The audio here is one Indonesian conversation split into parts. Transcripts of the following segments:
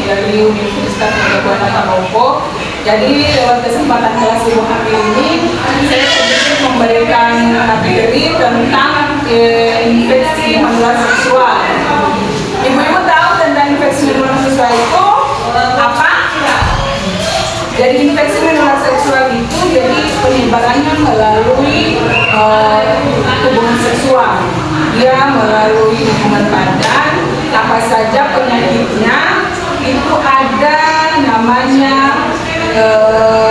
dari Universitas Negara Palopo. Jadi lewat kesempatan kelas ibu hamil ini, saya sedikit memberikan materi tentang infeksi menular seksual. Ibu-ibu tahu tentang infeksi menular seksual itu apa? Jadi infeksi menular seksual itu jadi penyebarannya melalui hubungan seksual. Dia melalui hubungan badan. Apa saja penyakitnya itu ada namanya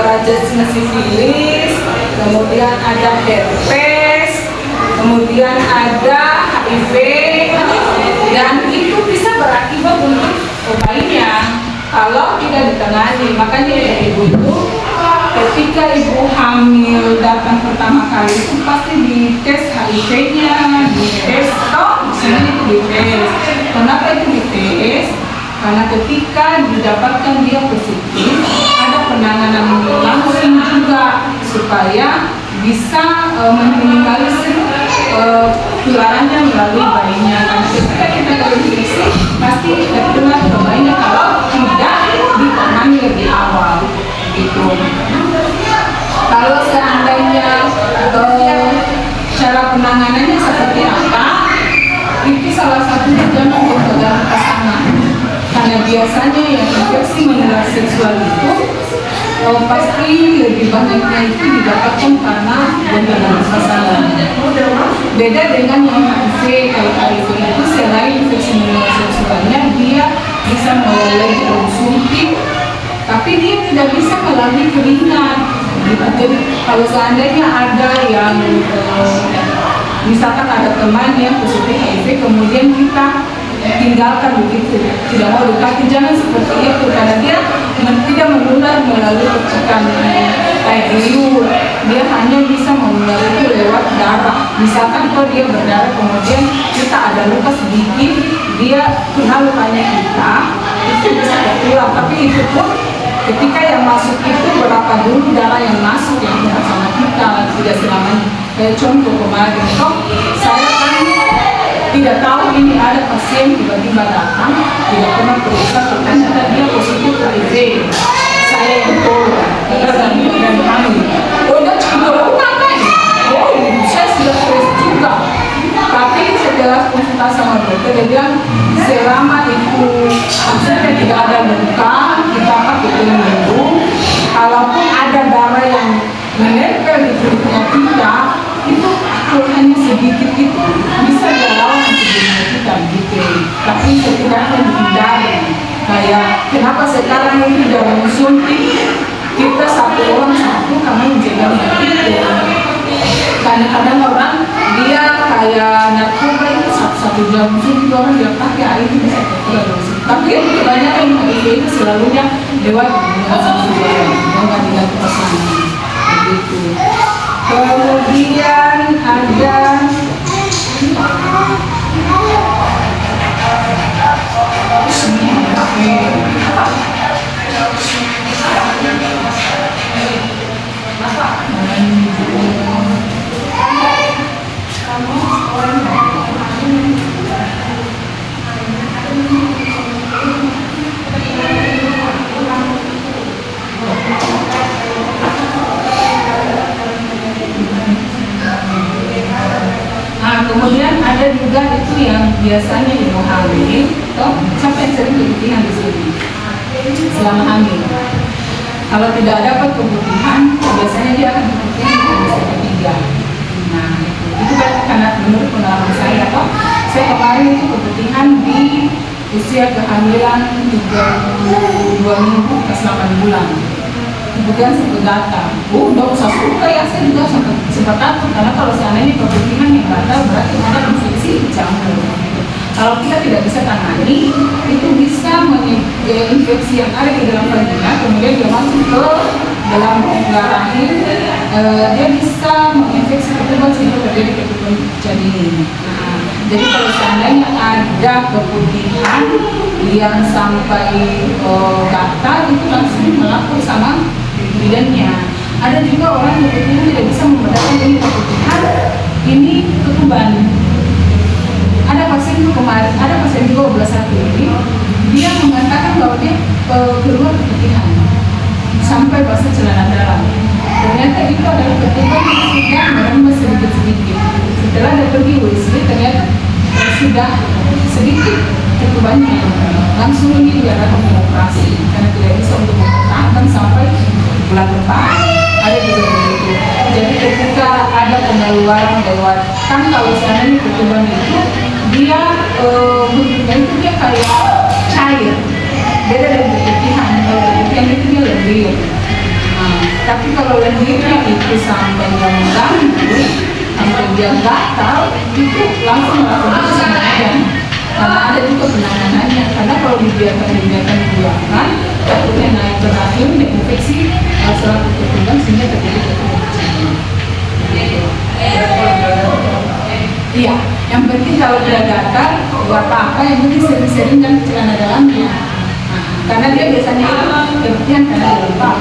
rajasnya sifilis, kemudian ada herpes, kemudian ada HIV, dan itu bisa berakibat untuk bayinya kalau tidak ditangani. Makanya ya ibu itu ketika ibu hamil datang pertama kali itu pasti dites HIV-nya, dites sini itu dites. Kenapa itu dites? Karena ketika didapatkan dia positif, ada penanganan langsung juga supaya bisa meminimalisir penularannya melalui bayinya. Karena ketika kita terinfeksi, pasti tertular ke bayinya kalau tidak ditangani lebih awal. Gitu. Kalau seandainya cara penanganannya seperti apa, itu salah satunya jangan berpegang pasangan. Karena biasanya yang infeksi menular seksual itu pasti lebih banyaknya itu didapatkan karena berpegang pasangan. Beda dengan yang HIV, kalau HIV itu selain infeksi menular seksualnya dia bisa melalui jarum suntik, tapi dia tidak bisa melalui keringat. Jadi kalau seandainya ada yang misalkan ada teman yang positif HIV, kemudian kita tinggalkan begitu, tidak mau dekati, jangan seperti itu, karena dia tidak menular melalui percikan air liur, dia hanya bisa menular itu lewat darah. Misalkan kalau dia berdarah kemudian kita ada luka sedikit, dia kena lukanya kita, itu bisa tertular. Tapi itu pun ketika yang masuk itu berapa dulu darah yang masuk yang kena sama kita, tidak selamanya. Kayak contoh kemarin, saya kan tidak tahu ini ada pasien tiba-tiba datang, tidak pernah periksa, ternyata dia positif HIV. Saya yang tolong, dan kami. Oh, dia cuma kan? Oh, saya sudah stres juga. Tapi setelah konsultasi sama dokter, dia bilang selama itu maksudnya tidak ada luka, kita pakai pelindung. Kalaupun ada darah yang menempel di kulitnya kita, itu hanya sedikit itu bisa dilawan sebelumnya kita gitu. Tapi setidaknya dihindari. Kayak kenapa sekarang ini jarum suntik kita satu orang satu karena menjaga itu. Kadang-kadang orang dia kayak narkoba itu satu jarum suntik orang dia pakai air itu bisa tertular. Tapi kebanyakan HIV itu selalunya lewat hubungan dengan pasangan begitu. Kemudian ada kemudian ada juga itu yang biasanya ibu hamil, siapa yang sering keputihan di sini selama hamil. Kalau tidak dapat keputihan, biasanya dia akan keputihan di trimester ketiga. Nah, itu kan karena menurut pengalaman saya, saya kemarin itu keputihan di usia kehamilan 32 minggu ke 8 bulan. Kemudian sempat gatal. Udah usah suka ya, saya juga sempat takut karena kalau seandainya keputihan yang gatal berarti ada infeksi jamur. Kalau kita tidak bisa tangani, itu bisa infeksi yang ada di dalam vagina, kemudian dia masuk ke dalam rongga rahim, dia bisa menginfeksi ketuban sehingga terjadi ketuban janin. Nah, jadi kalau seandainya ada keputihan yang sampai gatal, itu langsung melapor sama bidannya. Ada juga orang yang keputihan tidak bisa membedakan ini keputihan, ini ketuban. Ada pasien juga 12 ini, dia mengatakan bahwa dia sampai basah celana dalam. Ternyata itu adalah pertumbuhan yang sudah merembes sedikit-sedikit. Setelah dia pergi WC, ternyata sudah sedikit ketubannya. Langsung ini diarahkan ke operasi karena tidak bisa untuk mempertahankan sampai bulan depan. Ada juga begitu. Jadi ketika ada pengeluaran lewat, kan kalau seandainya pertumbuhan itu dia bentuknya itu dia kayak cair. Beda dengan berlebihan. Kalau berlebihan itu dia lendir. Tapi kalau lendirnya itu sampai mengganggu, sampai dia gatal, itu langsung melakukan kesembuhan. Karena ada juga penanganannya. Karena kalau dibiarkan, takutnya naik ke rahim dan infeksi salah ketuban sehingga terjadi ketuban. Iya, yang penting kalau dia gatal, nggak apa-apa. Yang penting sering-sering kan celana dalamnya. Karena dia biasanya kemudian karena lupa.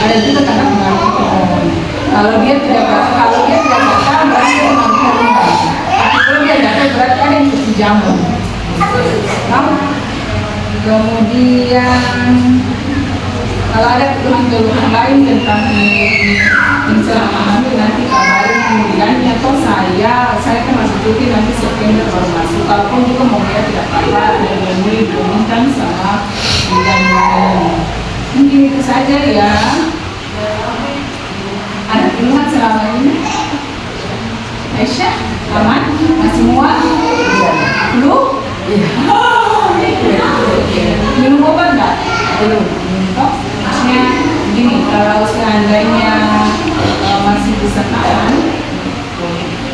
Ada juga karena pengaruh hormon. Kalau dia tidak gatal berarti dia mampu rendah. Tapi kalau dia gatal berarti ada yang kesenjangan. Kemudian kalau ada keluhan-keluhan lain tentang yang selama hamil nanti kabarin kemudiannya atau saya kan masih cuti nanti September baru masuk. Kalaupun juga mau lihat tidak apa-apa dan diumumkan sama bulan lain. Mungkin itu saja ya. Ada keluhan selama ini? Aisyah, aman? Masih muat? Flu? Iya. Minum obat nggak? Belum. Maksudnya gini, kalau seandainya masih bisa tahan,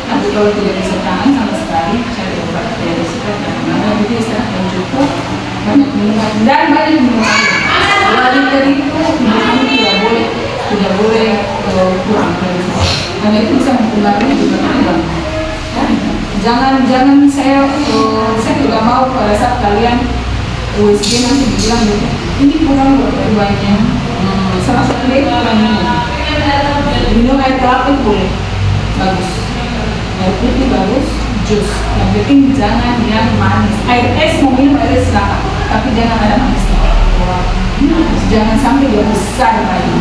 tapi kalau tidak bisa tahan sama sekali, cari obat dari psikiater. Karena jadi istirahat yang cukup, banyak minum dan banyak minum air. Kalau liter itu minum tidak boleh kurang dari itu. Karena itu bisa mempengaruhi juga kandang. Jangan saya tidak mau pada saat kalian USG nanti bilang gitu, ini kurang banyak. Salah satu dia kurang minum air kelapa itu boleh, bagus. Air putih bagus, jus. Yang penting jangan yang manis. Air es mau minum air es silakan, tapi jangan ada manisnya. Jangan sampai dia besar lagi.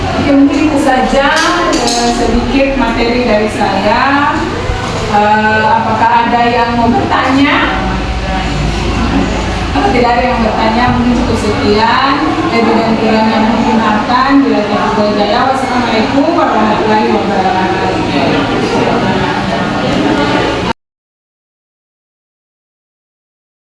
Oke, mungkin itu saja sedikit materi dari saya. Apakah ada yang mau bertanya? Kalau tidak ada yang bertanya, mungkin cukup sekian. Lebih dan kurangnya mungkin akan. Bila tidak, wassalamualaikum warahmatullahi wabarakatuh.